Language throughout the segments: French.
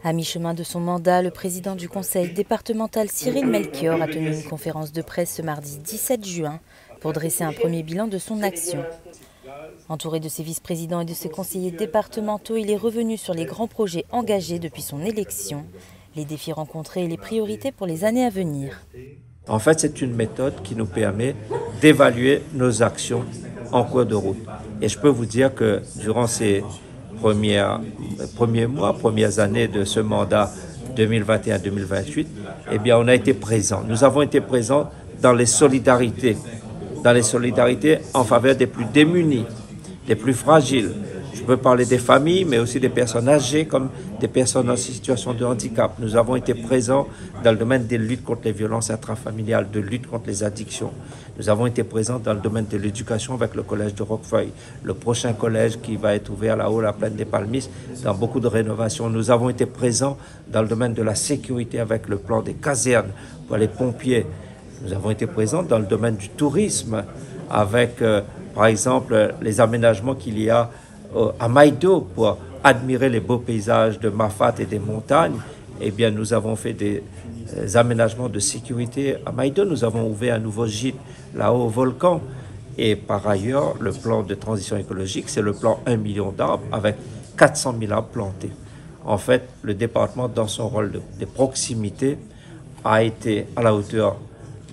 À mi-chemin de son mandat, le président du conseil départemental Cyril Melchior a tenu une conférence de presse ce mardi 17 juin pour dresser un premier bilan de son action. Entouré de ses vice-présidents et de ses conseillers départementaux, il est revenu sur les grands projets engagés depuis son élection, les défis rencontrés et les priorités pour les années à venir. En fait, c'est une méthode qui nous permet d'évaluer nos actions en cours de route. Et je peux vous dire que durant ces premiers mois, premières années de ce mandat 2021-2028, eh bien, on a été présents. Nous avons été présents dans les solidarités en faveur des plus démunis, des plus fragiles. Je peux parler des familles, mais aussi des personnes âgées comme des personnes en situation de handicap. Nous avons été présents dans le domaine des luttes contre les violences intrafamiliales, de lutte contre les addictions. Nous avons été présents dans le domaine de l'éducation avec le collège de Roquefeuille, le prochain collège qui va être ouvert là-haut, la plaine des Palmistes, dans beaucoup de rénovations. Nous avons été présents dans le domaine de la sécurité avec le plan des casernes pour les pompiers. Nous avons été présents dans le domaine du tourisme avec, par exemple, les aménagements qu'il y a à Maïdo pour admirer les beaux paysages de Mafat et des montagnes. Eh bien, nous avons fait des aménagements de sécurité à Maïdo. Nous avons ouvert un nouveau gîte là-haut au volcan. Et par ailleurs, le plan de transition écologique, c'est le plan 1 million d'arbres avec 400 000 arbres plantés. En fait, le département, dans son rôle de proximité, a été à la hauteur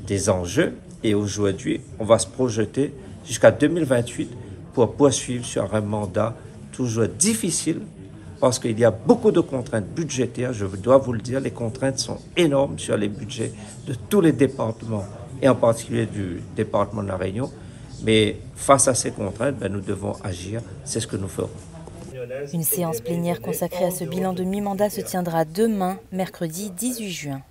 des enjeux. Et aujourd'hui, on va se projeter jusqu'à 2028 pour poursuivre sur un mandat toujours difficile parce qu'il y a beaucoup de contraintes budgétaires. Je dois vous le dire, les contraintes sont énormes sur les budgets de tous les départements et en particulier du département de la Réunion. Mais face à ces contraintes, nous devons agir. C'est ce que nous ferons. Une séance plénière consacrée à ce bilan de mi-mandat se tiendra demain, mercredi 18 juin.